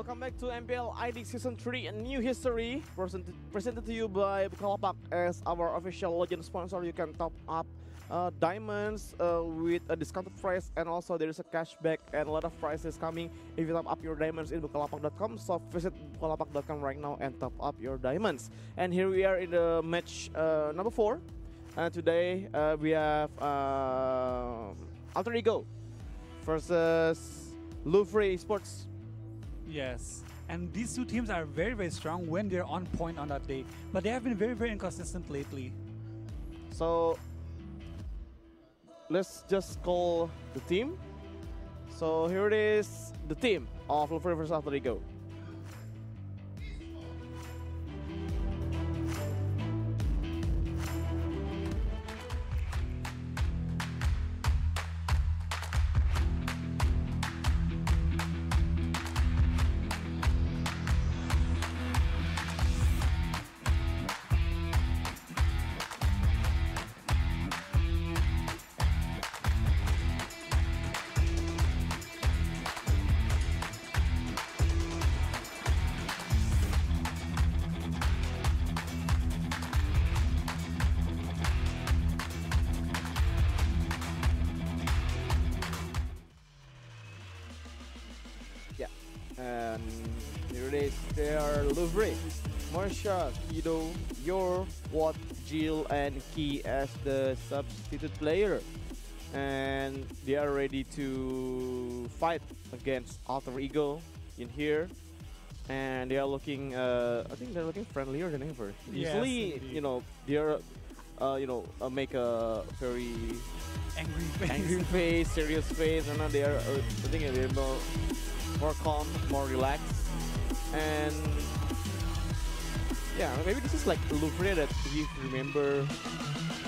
welcome back to MPL ID Season 3, a new history presented to you by Bukalapak as our official login sponsor. You can top up diamonds with a discounted price, and also there is a cashback and a lot of prizes coming if you top up your diamonds in bukalapak.com. So visit bukalapak.com right now and top up your diamonds. And here we are in the match number 4. Today we have Alter Ego versus Louvre Esports. Yes, and these two teams are very, very strong when they're on point on that day, but they have been very, very inconsistent lately. So let's just call the team. So here it is, the team of Louvre versus Alter Ego. And here it is, they are Louvre, Marsha, Indo, Yor, Watt, Jill, and Key as the substitute player. And they are ready to fight against Alter Ego in here. And they are looking, I think they're looking friendlier than ever. Yes, usually, indeed. you know, they're, make a very angry face, serious face, and now they are, I think they're more calm, more relaxed, and yeah, maybe this is like Louvre that we remember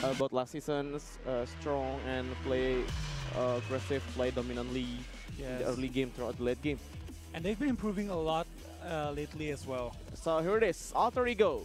about last season's strong and play aggressive, play dominantly in the early game throughout the late game. And they've been improving a lot lately as well. So here it is, Alter Ego.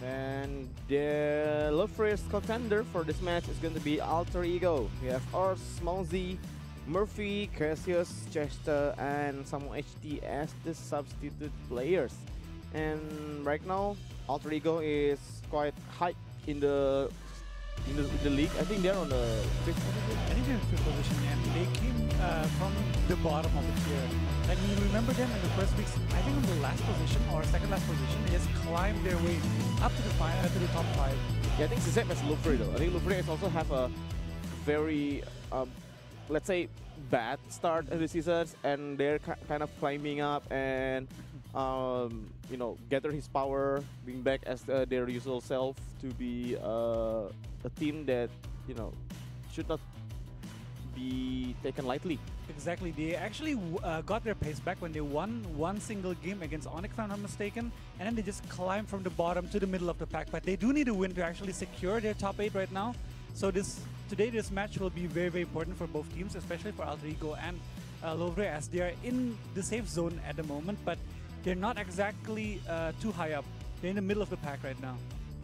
And the Louvre's contender for this match is going to be Alter Ego. We have Ors, Mouzy, Murphy, Cassius, Chester, and Samu HT as the substitute players. And right now, Alter Ego is quite high in the league. I think they're on the 5th position. I think they're in 5th position, and they came from the bottom of the tier. Like, you remember them in the first weeks, I think in the last position or second last position, they just climbed their way up to the top 5. Yeah, I think it's the same as Louvre though. I think Louvre is also have a very, let's say, bad start of the seasons, and they're kind of climbing up and, gather his power, being back as their usual self to be a team that, should not be taken lightly. Exactly, they actually got their pace back when they won one single game against Onic, if I'm not mistaken, and then they just climbed from the bottom to the middle of the pack. But they do need a win to actually secure their top 8 right now. So today this match will be very, very important for both teams, especially for Alter Ego and Louvre, as they are in the safe zone at the moment, but they're not exactly too high up. They're in the middle of the pack right now.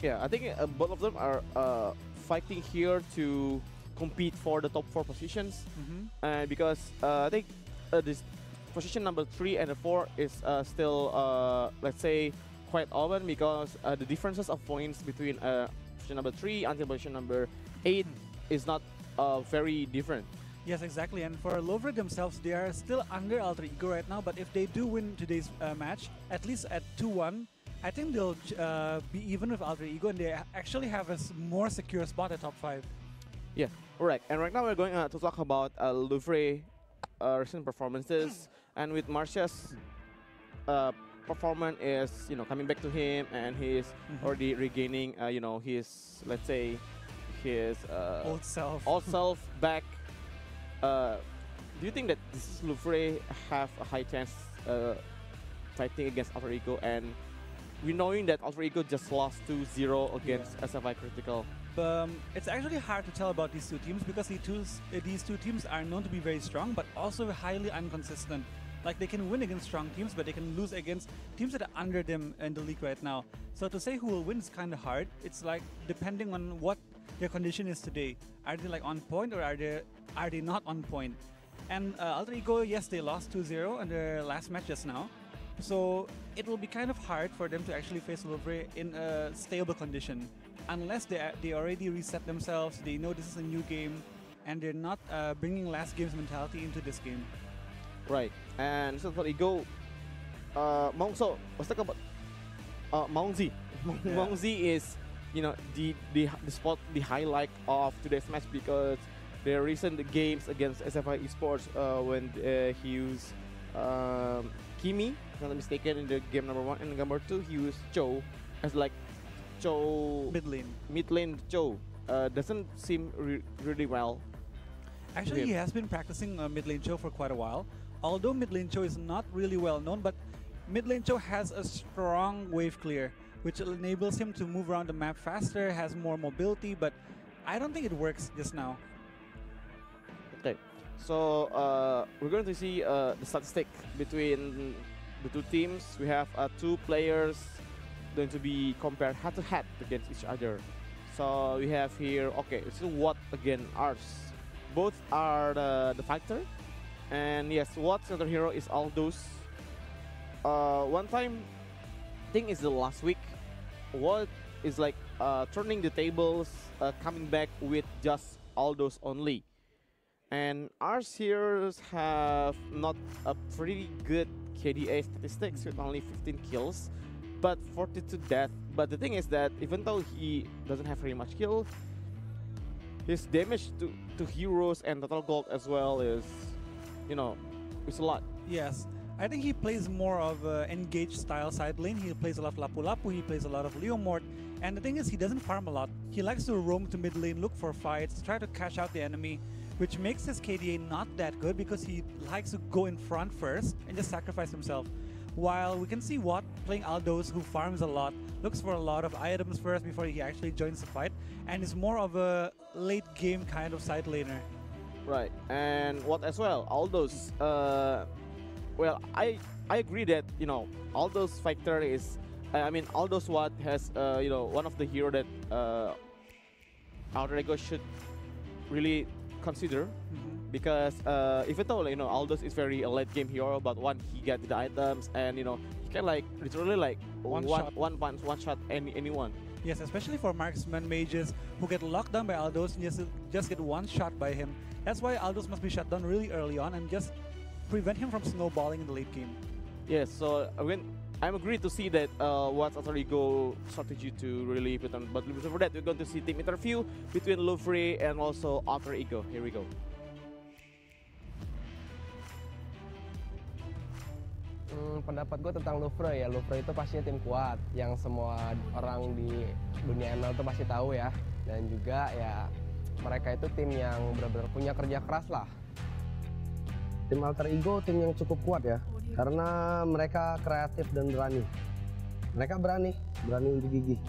Yeah, I think both of them are fighting here to compete for the top 4 positions, and because I think this position number 3 and 4 is still, let's say, quite open, because the differences of points between position number 3 until position number 8 is not very different. Yes, exactly. And for Louvre themselves, they are still under Alter Ego right now, but if they do win today's match, at least at 2-1, I think they'll be even with Alter Ego, and they actually have a more secure spot at top 5. Yeah, alright. And right now we're going to talk about Louvre recent performances, and with Marcia's performance is coming back to him, and he's already regaining his, let's say, his old self back. Do you think that this is Louvre have a high chance fighting against Alter Ego, and we knowing that Alter Ego just lost 2-0 against SFI Critical? It's actually hard to tell about these two teams because these two teams are known to be very strong, but also highly inconsistent. Like, they can win against strong teams, but they can lose against teams that are under them in the league right now. So to say who will win is kind of hard. It's like depending on what their condition is today. Are they like on point, or are they not on point? And Alter Ego, yes, they lost 2-0 in their last match just now. So it will be kind of hard for them to actually face Louvre in a stable condition. Unless they already reset themselves, they know this is a new game, and they're not bringing last game's mentality into this game. Right, and so for Ego, so let's talk about Mongzi. Mongzi is, the highlight of today's match, because their recent games against SFI Esports, when he used Kimi, if I'm not mistaken, in the game number 1, and number 2 he used Cho as like mid lane Cho. Doesn't seem really well. Actually, he has been practicing mid lane Cho for quite a while. Although mid lane Cho is not really well known, but mid lane Cho has a strong wave clear, which enables him to move around the map faster, has more mobility, but I don't think it works just now. Okay, so we're going to see the statistic between the two teams. We have 2 players going to be compared head-to-head against each other. So we have here, okay, it's Watt against Ars. Both are the fighter, and yes, Watt's other hero is Aldous. One time, I think it's the last week, Watt is like turning the tables, coming back with just Aldous only. And Ars heroes have not a pretty good KDA statistics with only 15 kills, but 42 death. But the thing is that even though he doesn't have very much kill, his damage to heroes and total gold as well is, it's a lot. Yes, I think he plays more of engaged style side lane. He plays a lot of Lapu Lapu, he plays a lot of Leomort. And the thing is, he doesn't farm a lot. He likes to roam to mid lane, look for fights, try to catch out the enemy, which makes his KDA not that good because he likes to go in front first and just sacrifice himself. While we can see Watt playing Aldous, who farms a lot, looks for a lot of items first before he actually joins the fight, and is more of a late game kind of side laner. Right, and Watt as well, Aldous. Well, I agree that, Aldous fighter is, Aldous Watt has, one of the hero that Alter Ego should really consider, because even though Aldous is very a late game hero, but one, he get the items, and he can literally one shot anyone. Yes, especially for marksman mages who get locked down by Aldous and just get one shot by him. That's why Aldous must be shut down really early on and just prevent him from snowballing in the late game. Yes, so I'm agreed to see that what's Alter Ego strategy to really put on. But before that, we're going to see team interview between Louvre and also Alter Ego. Here we go. Pendapat gue tentang Louvre ya, Louvre itu pastinya tim kuat yang semua orang di dunia ML itu pasti tahu ya. Dan juga ya mereka itu tim yang benar-benar punya kerja keras lah. Tim Alter Ego tim yang cukup kuat ya, karena mereka kreatif dan berani. Mereka berani untuk gigih.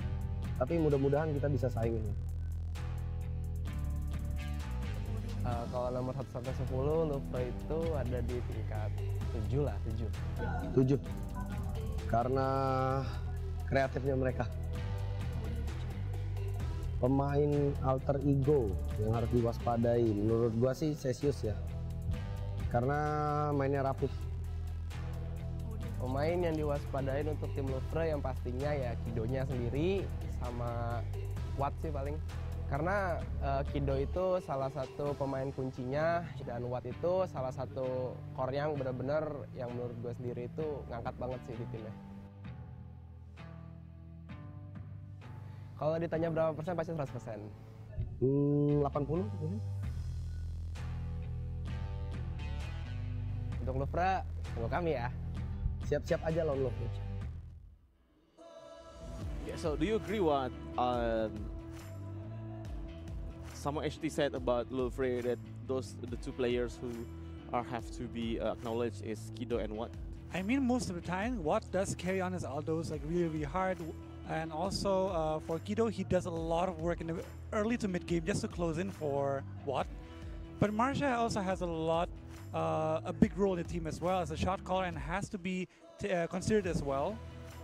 Tapi mudah-mudahan kita bisa saingin. Kalau nomor 1 sampai 10, Louvre itu ada di tingkat 7 lah, 7. Karena kreatifnya mereka. Pemain Alter Ego yang harus diwaspadai, menurut gua sih Cesius ya. Karena mainnya rapih. Pemain yang diwaspadain untuk tim Louvre yang pastinya ya Kidonya sendiri sama Watt sih paling. Karena Kido itu salah satu pemain kuncinya dan Watt itu salah satu core yang benar-benar yang menurut gue sendiri itu ngangkat banget sih di timnya. Kalau ditanya berapa persen pasti 100%. 80 mungkin. Untuk Louvre, tunggu kami ya. Siap-siap aja loh. Yeah, so do you agree what someone actually said about Louvre, that the two players who have to be acknowledged is Kido and Watt? I mean, most of the time, Watt does carry on his altos like really hard, and also for Kido, he does a lot of work in the early to mid game just to close in for Watt. But Marsha also has a big role in the team as well as a shot caller and has to be considered as well.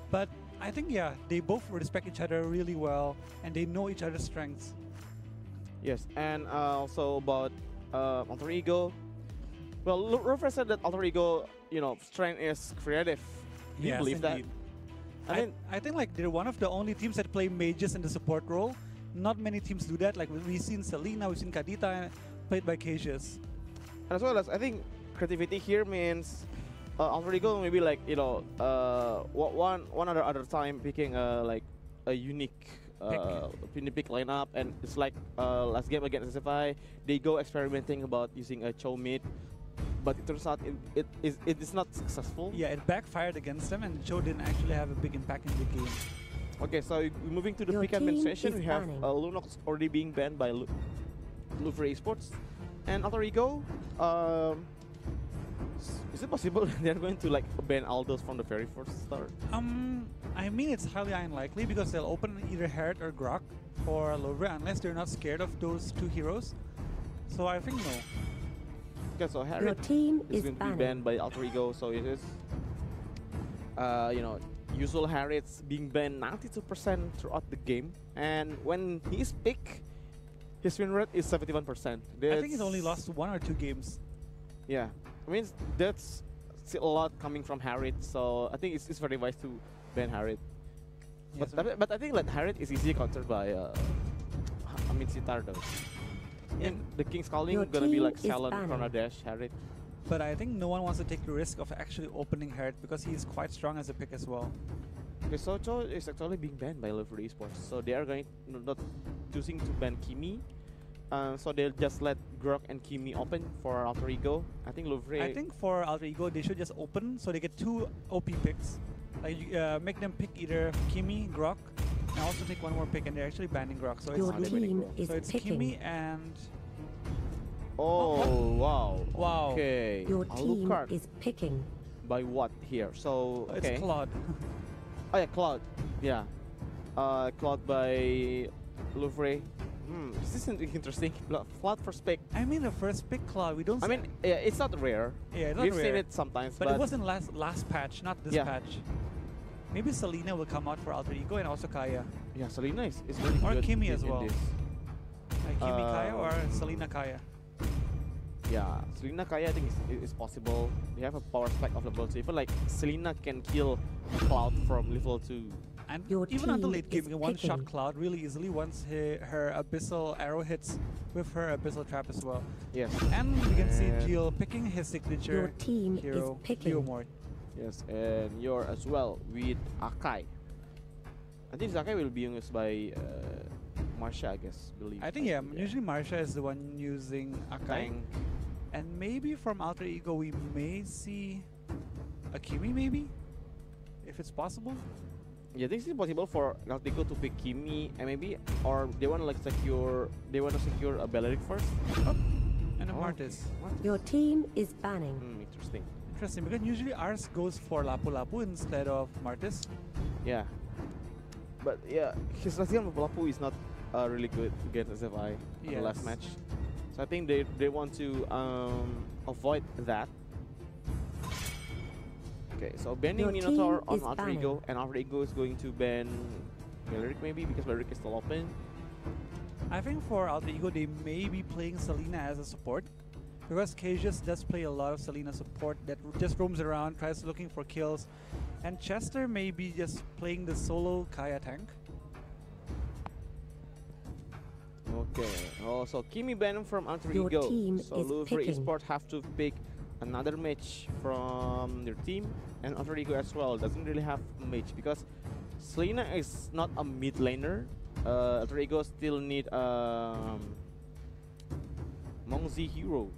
But I think, yeah, they both respect each other really well and they know each other's strengths. Yes, and also about Alter Ego. Well, Rover said that Alter Ego, strength is creative. Do you Yes, believe indeed. that? I think like they're one of the only teams that play mages in the support role. Not many teams do that. Like we've seen Selena, we've seen Kadita played by Cassius. And as well as I think creativity here means Alter Ego maybe like one other time picking like a unique pick lineup, and it's like last game against SFI they go experimenting about using a Cho mid, but it turns out it is not successful. Yeah, it backfired against them, and Cho didn't actually have a big impact in the game. Okay, so moving to the pick administration, we have Lunox already being banned by Louvre Esports, and Alter Ego. Is it possible they're going to like ban Aldos from the very first start? I mean, it's highly unlikely because they'll open either Herod or Grok for Louvre unless they're not scared of those two heroes. So I think no. Okay, so Herod is going to be banned by Alter Ego, so it is, usual Harriet's being banned 92% throughout the game, and when he's picked, his win rate is 71%. I think he's only lost 1 or 2 games. Yeah, I mean that's still a lot coming from Harriet, so I think it's very wise to ban Harriet. Yes, But I think like Harriet is easily countered by Sitar though. And the King's Calling gonna be like Salon, Chrono Dash, Harriet. But I think no one wants to take the risk of actually opening Herod because he's quite strong as a pick as well. Okay, so Cho is actually being banned by Louvre Esports, so they are going not choosing to ban Kimi. So they'll just let Grok and Kimi open for Alter Ego. I think Louvre. I think for Alter Ego they should just open so they get 2 OP picks. Like make them pick either Kimi, Grok, and also take 1 more pick, and they're actually banning Grok. So Your it's team is so it's picking. Kimi and Oh wow! Wow. Okay. Your team Alucard is picking. by what here? So okay. it's Claude. Oh yeah, Cloud. Yeah. Cloud by Louvre. This is interesting. Cloud first pick. I mean, the first pick Claude, we don't. I mean, yeah, it's not rare. yeah, it's not We've rare. seen it sometimes, But it wasn't last patch, not this Yeah. patch. Maybe Selena will come out for Alter Ego and also Kaya. Yeah, Selena is really Or good Kimi in as well. this. Like Kimi Kaya or Selena Kaya. Yeah, Selena Kaya I think is possible. They have a power spike of level 2. Even like Selena can kill Cloud from level 2. And Your even until team late game, is you can one-shot picking. Cloud really easily once her Abyssal arrow hits with her Abyssal Trap as well. Yes. And we can see And- Jill picking his signature Your team hero, is picking. Geomort. Yes, and you're as well with Akai. I think this Akai will be used by Marsha, I guess. I think, yeah, usually Marsha is the one using Akai. Tank. And maybe from Alter Ego, we may see a Kimi, maybe? If it's possible. Yeah, I think it's possible for Galtico to pick Kimi and maybe, or they want to like secure a Belleric first. Oh, and a Oh, Martis. Your team is banning. Interesting. Interesting, because usually ours goes for Lapu Lapu instead of Martis. Yeah. But yeah, his Razian Lapu is not really good against SFI in the last Yes. match. So I think they want to avoid that. Okay, so banning Your Minotaur team on is Alter Ego, and Alter Ego is going to ban Belleric maybe because Belleric is still open. I think for Alter Ego, they may be playing Selena as a support. Because Cassius does play a lot of Selena support that just roams around, tries looking for kills. And Chester may be just playing the solo Kaya tank. Okay. Oh, so Kimi banned from Alter Your Ego. team So is Louvre picking. Esports have to pick another match from their team, and Alter Ego as well doesn't really have a match because Selena is not a mid laner. Alter Ego still need Mongzi hero.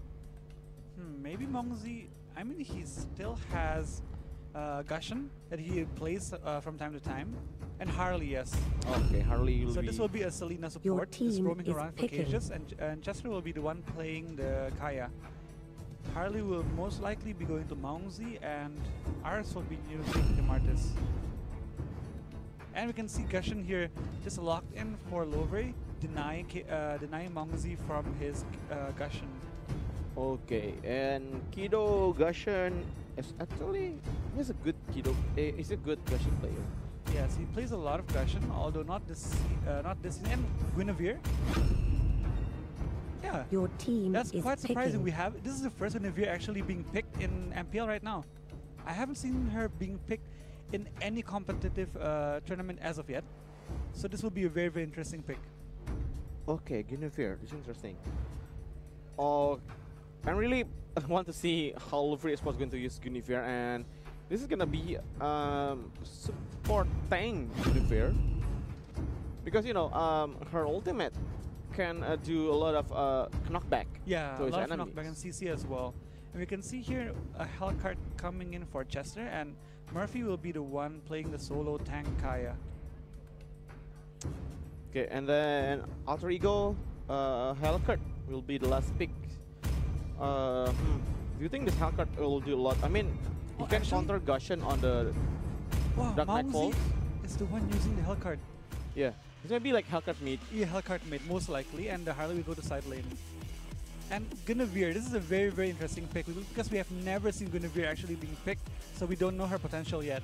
Maybe Mongzi. I mean, he still has Gushin that he plays from time to time, and Harley, yes. Okay, Harley will So be... this will be a Selena support, just team roaming is around for picking. cages, and Chester will be the one playing the Kaya. Harley will most likely be going to Maungzi, and Ars will be using the Martis. And we can see Gushin here just locked in for Louvre, denying Maungzi from his Gushin. Okay, and Kido Gushin is actually... He's a good Kido... he's a good Gushin player. Yes, he plays a lot of Gushin, although not this and Guinevere. Yeah, Your team that's is quite surprising. picking. This is the first Guinevere actually being picked in MPL right now. I haven't seen her being picked in any competitive tournament as of yet. So this will be a very, very interesting pick. Okay, Guinevere, this is interesting. Oh, I really want to see how Louvre Esports is going to use Guinevere, and this is gonna be support tank Guinevere, because you know her ultimate can do a lot of knockback. Yeah, to a his lot of enemies. knockback and CC as well. And we can see here a Hellcart coming in for Chester, and Murphy will be the one playing the solo tank Kaya. Okay, and then Alter Ego, Hellcurt will be the last pick. Do you think this Hellcurt will do a lot? I mean, he can actually- counter Gushin on the Wow, Dark Knight Maungzi Falls. is the one using the Hellcart. Yeah, it's gonna be like Hellcurt mid. Yeah, Hellcart mid most likely, and the Harley will go to side lane. And Guinevere, this is a very, very interesting pick because we have never seen Guinevere actually being picked, so we don't know her potential yet.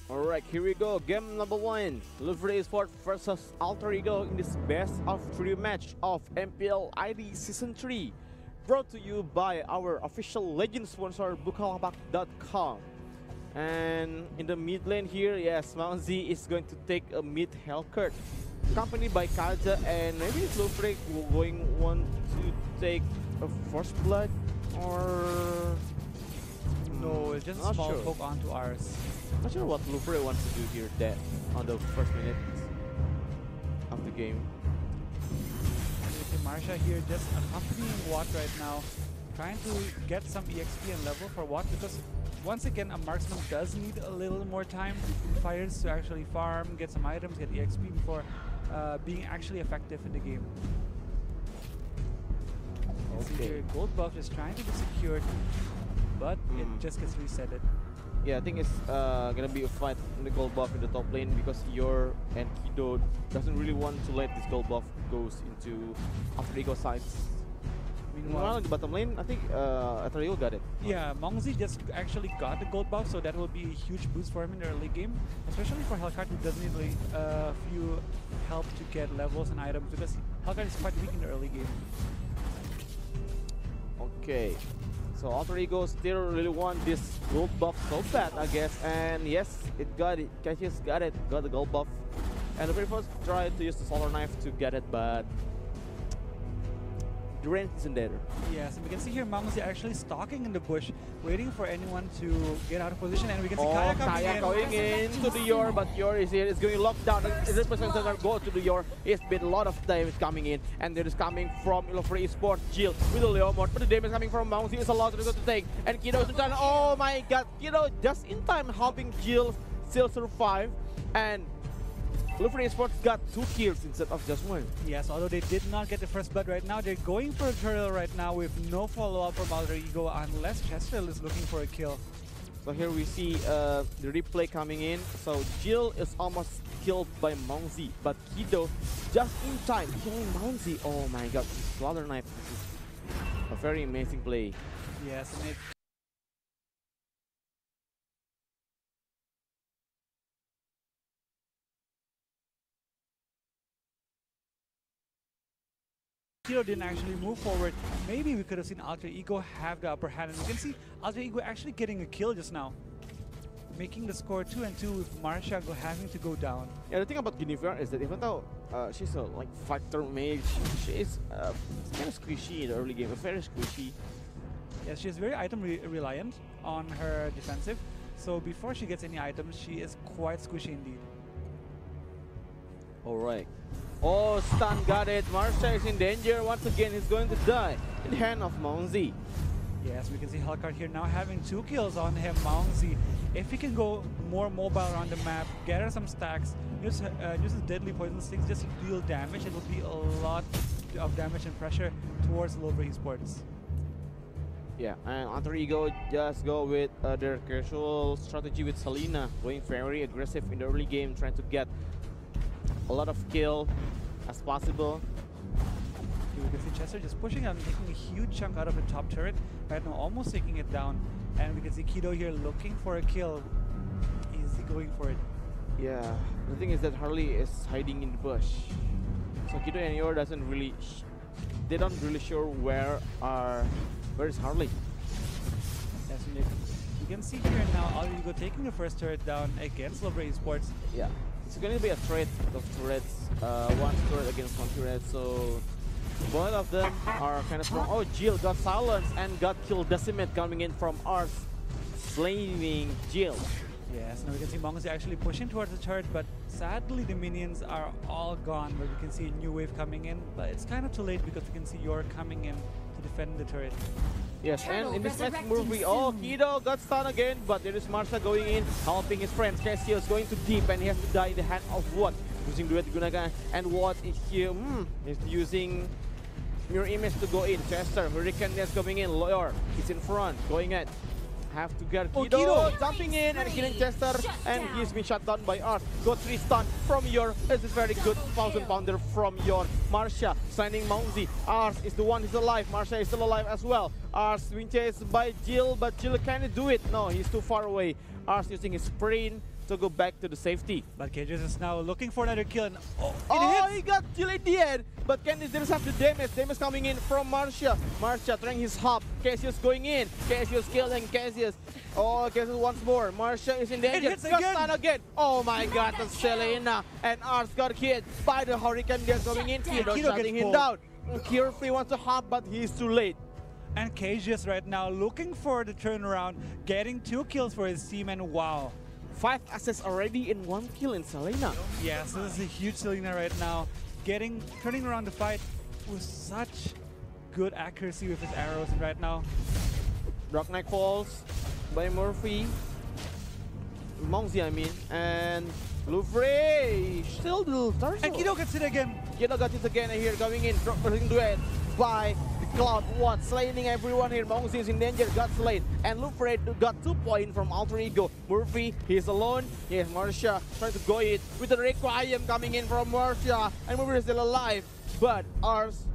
Alright, here we go. Game number 1. Louvre Esports versus Alter Ego in this best of 3 match of MPL ID Season 3. Brought to you by our official legend sponsor, Bukalapak.com. And in the mid lane here, yes, Maungzi is going to take a mid Hellcurt, accompanied by Kaja, and maybe Louvre going want to take a first blood, or No, it's just a not small sure. poke onto ours. Not sure what Louvre wants to do here that on the first minute of the game. Marsha here just accompanying Watt right now, trying to get some EXP and level for Watt, because once again a marksman does need a little more time in fires to actually farm, get some items, get EXP before being actually effective in the game. You see Okay. here, gold buff is trying to be secured, but it just gets resetted. Yeah, I think it's gonna be a fight in the gold buff in the top lane, because Yor and Kido doesn't really want to let this gold buff goes into Alter Ego sides. Meanwhile, in the bottom lane, I think Alter Ego got it. Yeah, Maungzi just actually got the gold buff, so that will be a huge boost for him in the early game, especially for Hellcart, who does need a few help to get levels and items, because Hellcart is quite weak in the early game. Okay, so Alter Ego still really want this gold buff so bad, I guess, and yes, it got it. Cassius got it, got the gold buff, and the very first tried to use the solar knife to get it, but the range isn't there. Yes, and we can see here Maungzi actually stalking in the bush, waiting for anyone to get out of position, and we can see Kaya coming in. Going in to the Yor, but Yor is here. It's going locked down. It represents that go to the Yor. It's been a lot of damage coming in, and there is coming from Louvre Esports. Jill with the Leomord, but the damage coming from Maungzi is a lot to take. And Kido is in time. Oh my God, Kido just in time helping Jill still survive, and Louvre Esports got 2 kills instead of just 1. Yes, although they did not get the first blood right now, they're going for a turtle right now with no follow-up from Alter Ego, unless Chester is looking for a kill. So here we see the replay coming in. So Jill is almost killed by Maungzi, but Kido just in time killing Maungzi. Oh my God, this Slaughter Knife. This is a very amazing play. Yes, and it Kido didn't actually move forward. Maybe we could have seen Alter Ego have the upper hand, and you can see Alter Ego actually getting a kill just now. making the score 2-2 with Marsha having to go down. Yeah, the thing about Guinevere is that even though she's a like fighter mage, she is kind of squishy in the early game, very squishy. Yeah, she's very item reliant on her defensive. So before she gets any items, she is quite squishy indeed. Alright. Oh, stun got it. Marsha is in danger. Once again, he's going to die in the hand of Mongzi. Yes, we can see Hellcard here now having 2 kills on him, Mongzi. If he can go more mobile around the map, gather some stacks, use his deadly poison sticks just to deal damage, it will be a lot of damage and pressure towards Louvre Esports. Yeah, and Alter Ego just go with their casual strategy with Selena, going very aggressive in the early game, trying to get a lot of kill as possible. We can see Chester just pushing out and taking a huge chunk out of the top turret. Right now, almost taking it down. And we can see Kido here looking for a kill. Is he going for it? Yeah, the thing is that Harley is hiding in the bush. So Kido and Yor doesn't really, they don't really sure where is Harley. Yes, you can see here now Alter Ego taking the first turret down against Louvre Esports. Yeah, it's going to be a trade of turrets, one turret against one turret. So both of them are kind of strong. Oh, Jill got silenced and got killed. Decimate coming in from Ars, slaying Jill. Yes, now we can see Mongzi actually pushing towards the turret, but sadly the minions are all gone. But we can see a new wave coming in, but it's kind of too late because we can see Yor coming in to defend the turret. Yes, and in this next movie, oh, Kido got stunned again, but there is Marsha going in, helping his friends. Cassius going too deep, and he has to die in the hand of what? Using duet digunakan, and what is here? He's using mirror image to go in. Chester, Hurricane is coming in. Lawyer, he's in front, going at. Have to get Kido jumping in and killing Chester, and he's been shut down by Ars. Got 3 stun from Yor. This is very good 1000 pounder from Yor. Marsha signing Mongzi. Ars is the one who's alive. Marsha is still alive as well. Ars being chased by Jill, but Jill can't do it. No, he's too far away. Ars using his sprint to go back to the safety. But Cages is now looking for another kill, and he got Jill in the end. But Candice doesn't have the damage. Damage coming in from Marsha. Marsha trying his hop. Cassius going in. Cassius killing Cassius. Oh, Cassius once more. Marsha is in danger. Got again. Oh my god, that's Selena. And Ars got hit by the Hurricane Gas coming in. Kido shutting him down. Kirfi wants to hop, but he's too late. And Cages right now looking for the turnaround, getting 2 kills for his team, and wow. 5 assists already in 1 kill in Selena. Yeah, so this is a huge Selena right now. Turning around the fight with such good accuracy with his arrows, and right now. Dark Knight falls by Murphy. Mongzi, I mean. And Louvre still the third. And Kido gets it again. Kido got it again here going in. Drop duet by Cloud One, slaying everyone here. Mongzi is in danger, got slain. And Louvre got 2 points from Alter Ego. Murphy, he's alone. Yes, Marsha trying to go it with the Requiem coming in from Marsha. And Murphy is still alive. But Ars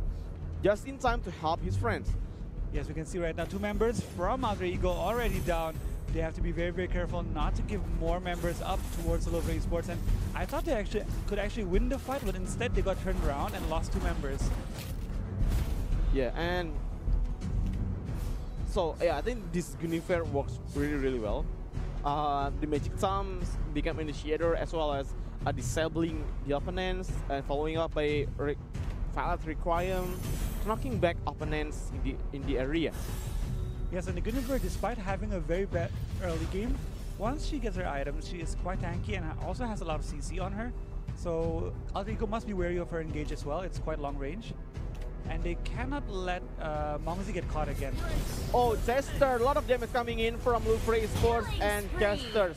just in time to help his friends. Yes, we can see right now 2 members from Alter Ego already down. They have to be very, very careful not to give more members up towards Louvre Esports. And I thought they could actually win the fight, but instead they got turned around and lost 2 members. Yeah, and so yeah, I think this Guinevere works really, really well. The Magic Thumbs become initiator as well as disabling the opponents and following up by Valid Requiem, knocking back opponents in the area. Yes, and the Guinevere, despite having a very bad early game, once she gets her items, she is quite tanky and also has a lot of CC on her. So Alter Ego must be wary of her engage as well. It's quite long range. And they cannot let Mongzi get caught again. Oh, Chester, a lot of damage coming in from Louvre Esports, and Chester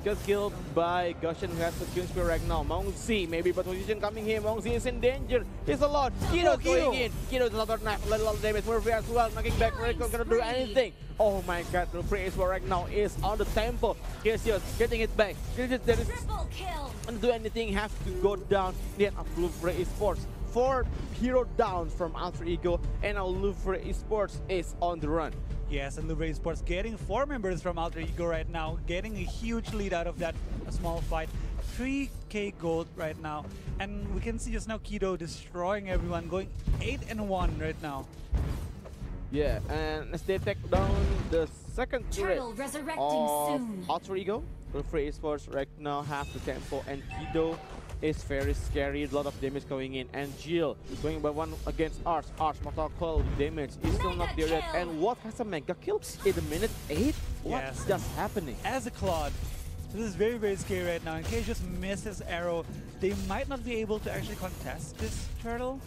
gets killed by Goshen, who has the King Spear right now. Mongzi, maybe, but position coming here. Mongzi is in danger. He's alone. Kido going in. Kido's another knife, a lot of damage. Murphy as well, knocking back. Rico gonna do anything. Oh my god, Louvre Esports right now is on the tempo. Cassius getting it back. There is and do anything, have to go down the end of Louvre Esports. 4 hero down from Alter Ego, and now Louvre Esports is on the run. Yes, and Louvre Esports getting 4 members from Alter Ego right now, getting a huge lead out of that small fight. 3k gold right now, and we can see just now Kido destroying everyone, going 8-1 right now. Yeah, and as they take down the second turret Turtle resurrecting of soon. Alter Ego, Louvre Esports right now have the tempo, and Indo is very scary. A lot of damage going in, and Jill going by one against Ars. Ars mortal coil damage is still not there yet. And what has a mega kill in the minute 8? What's just happening? As a Claude, this is very, very scary right now. In case just missed his arrow, they might not be able to actually contest this turtle.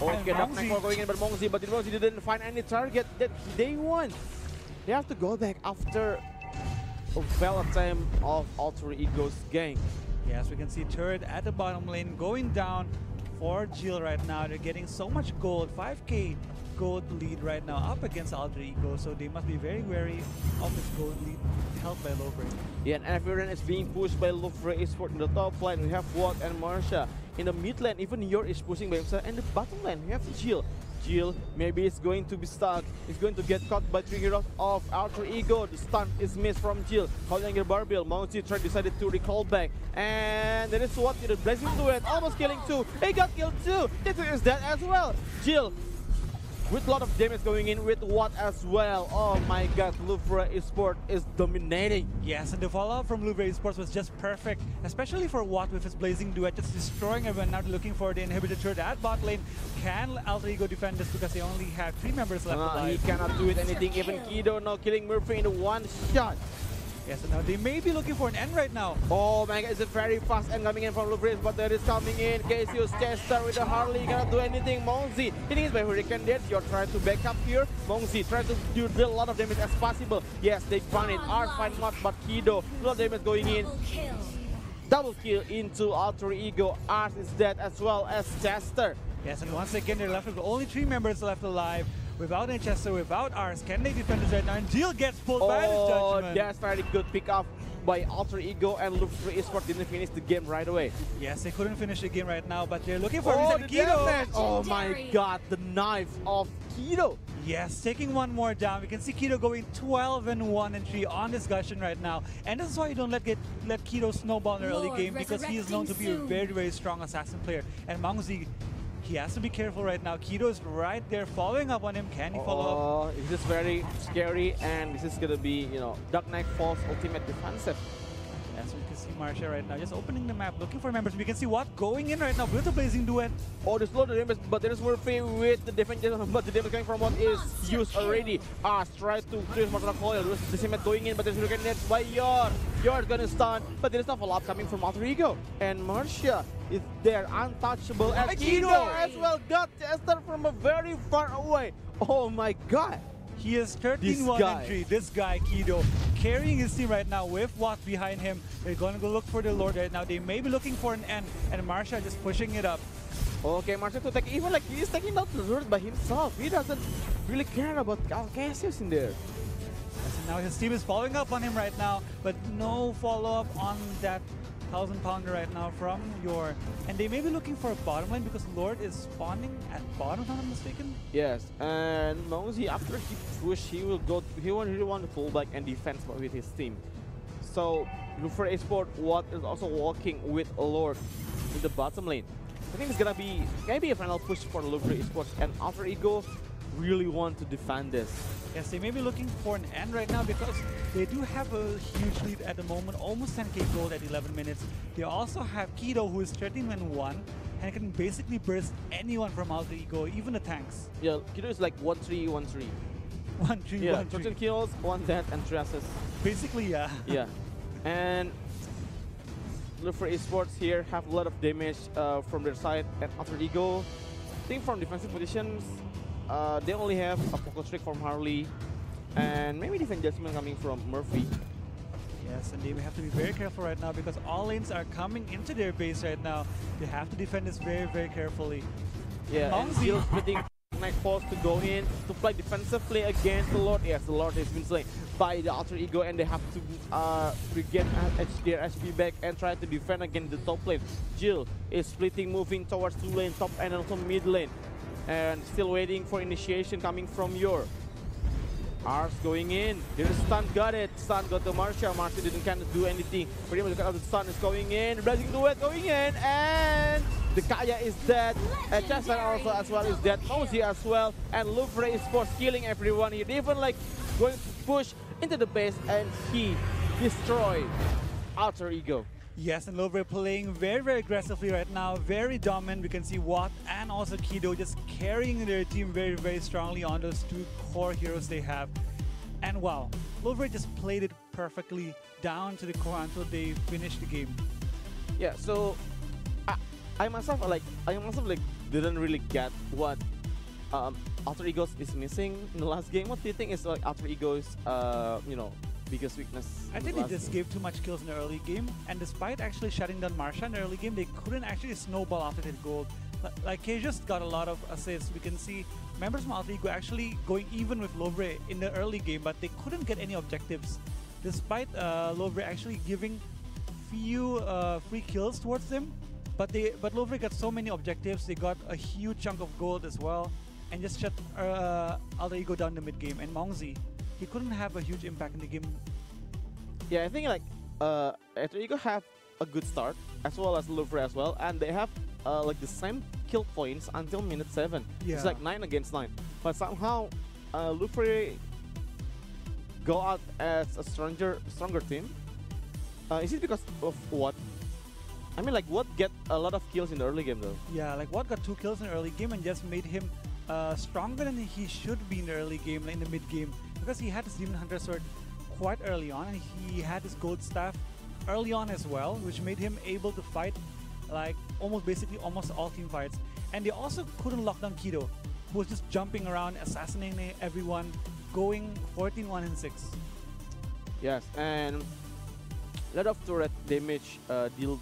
Okay, Dark Knight for going in, but Mongzi didn't find any target. That they won. They have to go back after a failed attempt of Alter Ego's gang. Yes, we can see turret at the bottom lane going down for Jill right now. They're getting so much gold, 5k gold lead right now up against Alter Ego, so they must be very wary of this gold lead held by Louvre. Yeah, and everyone is being pushed by Louvre Esports in the top lane. We have Watt and Marsha. In the mid lane, even Yor is pushing by himself. And the bottom lane, we have Jill. Jill maybe is going to be stuck. He's going to get caught by trigger of Alter Ego. The stun is missed from Jill. Holding your barbell. Mounty decided to recall back. And that is what the blessing to it. Almost killing 2. He got killed too. It is dead as well. Jill with a lot of damage going in with Watt as well. Oh my god, Louvre Esports is dominating. Yes, and the follow-up from Louvre Esports was just perfect, especially for Watt with his blazing duet, just destroying everyone. Now looking for the inhibitor turret at bot lane. Can Alter Ego defend this because they only have 3 members left alive? He cannot do it anything. Even Kido now killing Murphy in one shot. Yes, and now they may be looking for an end right now. Oh my god, it's a very fast end coming in from Louvre, but there is coming in. Cassius Chester with the Harley, cannot do anything. Mongzi hitting it by Hurricane Death. You're trying to back up here. Mongzi trying to do a lot of damage as possible. Yes, they find it. Ars find much, but Kido, a lot of damage going in. Double kill into Alter Ego. Ars is dead as well as Chester. Yes, and once again, they're left with only 3 members left alive. Without Chester, without Ars, can they defend this right now? And Jill gets pulled by this judgment. That's very good pick up by Alter Ego, and Louvre Esports didn't finish the game right away. Yes, they couldn't finish the game right now, but they're looking for the Kido. damage. Oh my god, the knife of Kido. Yes, taking one more down. We can see Kido going 12-1-3 on discussion right now. And this is why you don't let Kido snowball in the early game, because he is known to be a very, very strong assassin player. And Mangzi, he has to be careful right now. Kido is right there following up on him. Can he follow up? This is very scary, and this is gonna be, Dark Knight Falls ultimate defensive. Yes, we can see Marsha right now just opening the map, looking for members. We can see Watt going in right now with the blazing duet. Oh, there's a lot of damage, but there is Murphy with the defense, but the damage coming from what is used already. Try to clear Mortal Coil. There's the cement going in, but there's Hurricane Net by Yor. Yor is gonna stun, but there is no follow-up coming from Alter Ego. And Marsha is there, untouchable, and Kido as well got Chester from a very far away. Oh my god. He is 13-1-3. This guy, Kido, carrying his team right now with Watt behind him. They're going to go look for the Lord right now. They may be looking for an end, and Marsha just pushing it up. Okay, Marsha to take, even like he's taking out the Lord by himself. He doesn't really care about Cassius in there. Yes, and now his team is following up on him right now, but no follow-up on that 1,000-pounder right now from Yor. And they may be looking for a bottom lane because Lord is spawning at bottom, if I'm not mistaken. Yes, and Mongzi, after he push, he will really want to pull back and defend with his team. So, Louvre Esports, Watt is also walking with Lord in the bottom lane. I think it's gonna be maybe a final push for Louvre Esports, and Alter Ego really want to defend this. Yes, they may be looking for an end right now because they do have a huge lead at the moment, almost 10k gold at 11 minutes. They also have Kido, who is 13-1 and can basically burst anyone from Alter Ego, even the tanks. Yeah, Kido is like 1-3, 1-3. 1-3, Yeah, 1-3. 13 kills, 1 death, and 3 assists. Basically, yeah. Yeah, and Louvre Esports here have a lot of damage from their side, and Alter Ego, I think from defensive positions, they only have a focus trick from Harley, and maybe defense judgment coming from Murphy. Yes, and they have to be very careful right now because all lanes are coming into their base right now. They have to defend this very, very carefully. Yeah, and still splitting Night Falls to go in to play defensively against the Lord. Yes, the Lord has been slain by the Alter Ego, and they have to regain their HP back and try to defend against the top lane. Jill is splitting, moving towards 2 lane, top and also mid lane. And still waiting for initiation coming from Yor. Ars going in. There's stun, got it. Stun got to Marsha. Marsha didn't kind of do anything. Pretty much the stun is going in. Blazing duet going in, and The Kaya is dead, Chester also as well is dead, Mozi as well, and Louvre Esports killing everyone here. They even like going to push into the base and he destroyed Alter Ego. Yes, and Louvre playing very, very aggressively right now, very dominant. We can see Watt and also Kido just carrying their team very, very strongly on those two core heroes they have. And wow, Louvre just played it perfectly down to the core until they finished the game. Yeah, so I myself didn't really get what Alter Ego is missing in the last game. What do you think is like Alter Ego's biggest weekness? I think they just gave too much kills in the early game, and despite actually shutting down Marsha in the early game, they couldn't actually snowball after that gold. Like K just got a lot of assists. We can see members from Alter Ego actually going even with Louvre in the early game, but they couldn't get any objectives, despite Louvre actually giving few free kills towards them. But Louvre got so many objectives. They got a huge chunk of gold as well, and just shut Alter Ego down the mid game. And Mongzi, he couldn't have a huge impact in the game. Yeah, I think like Alter Ego have a good start as well as Louvre as well, and they have like the same kill points until minute 7. Yeah. It's like 9 against 9. But somehow Louvre go out as a stronger team. Is it because of what? I mean, like, what get a lot of kills in the early game though? Yeah, like Watt got 2 kills in the early game and just made him stronger than he should be in the early game, like in the mid game, because he had his Demon Hunter sword quite early on, and he had his gold staff early on as well, which made him able to fight like almost all team fights. And they also couldn't lock down Kido, who was just jumping around, assassinating everyone, going 14-1 and 6. Yes, and a lot of turret damage dealt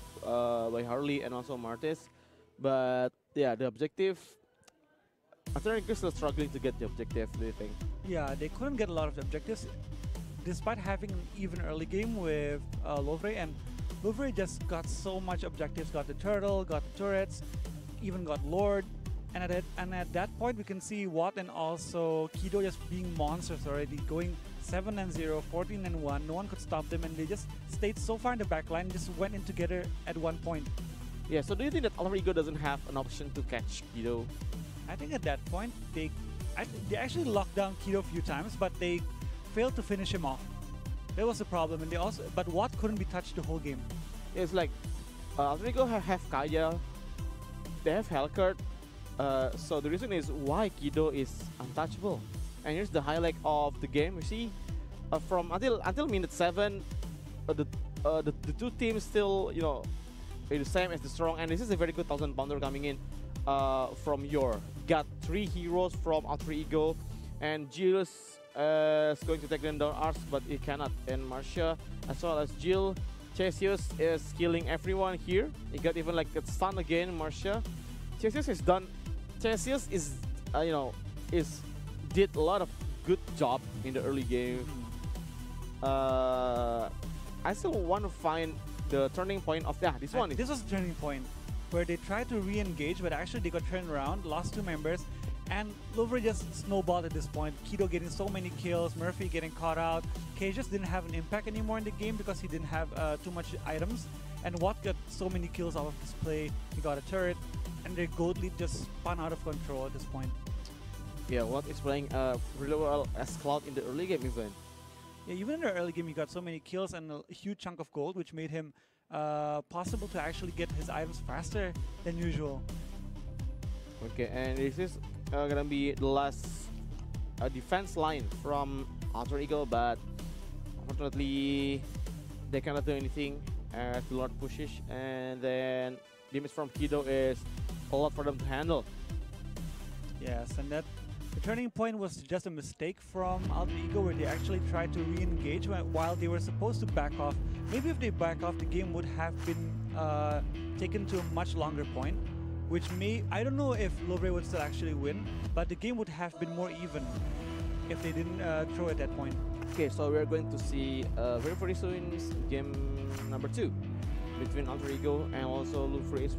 by Harley and also Martes, but yeah, the objective, I think they're still struggling to get the objective. Do you think? Yeah, they couldn't get a lot of the objectives, despite having an even early game with Louvre, and Louvre just got so much objectives, got the turtle, got the turrets, even got Lord, and at that point we can see Watt and also Kido just being monsters already, going 7-0, 14-1, no one could stop them, and they just stayed so far in the back line, just went in together at one point. Yeah, so do you think that Alter Ego doesn't have an option to catch Kido? I think at that point, they actually locked down Kido a few times, but they failed to finish him off. That was the problem, and but Watt couldn't be touched the whole game. It's like Alter Ego have Kaya, they have Hellcurt, so the reason is why Kido is untouchable. And here's the highlight of the game. You see, from until minute 7, the two teams still the same as the strong. And this is a very good 1000-pounder coming in from Yor. Got 3 heroes from Alter Ego, and Julius is going to take them down Ars, but he cannot. And Marcia as well as Jill. Chesius is killing everyone here. He got even like a stun again. Marcia. Chesius is done. Chesius is did a lot of good job in the early game. I still want to find the turning point of this one. This was the turning point where they tried to re-engage, but actually they got turned around, lost 2 members, and Louvre just snowballed at this point. Kido getting so many kills, Murphy getting caught out. K just didn't have an impact anymore in the game because he didn't have too much items, and Watt got so many kills off of his play. He got a turret, and their gold lead just spun out of control at this point. Yeah, Watt is playing really well as Cloud in the early game even. Yeah, even in the early game, he got so many kills and a huge chunk of gold, which made him possible to actually get his items faster than usual. Okay, and this is gonna be the last defense line from Alter Ego, but unfortunately they cannot do anything as the Lord pushes, and then damage from Kido is a lot for them to handle. Yes, and that the turning point was just a mistake from Alter Ego, where they actually tried to re-engage while they were supposed to back off. Maybe if they back off, the game would have been taken to a much longer point, which I don't know if Louvre would still actually win, but the game would have been more even if they didn't throw at that point. Okay, so we're going to see very soon game number 2 between Alter Ego and also Louvre Esports.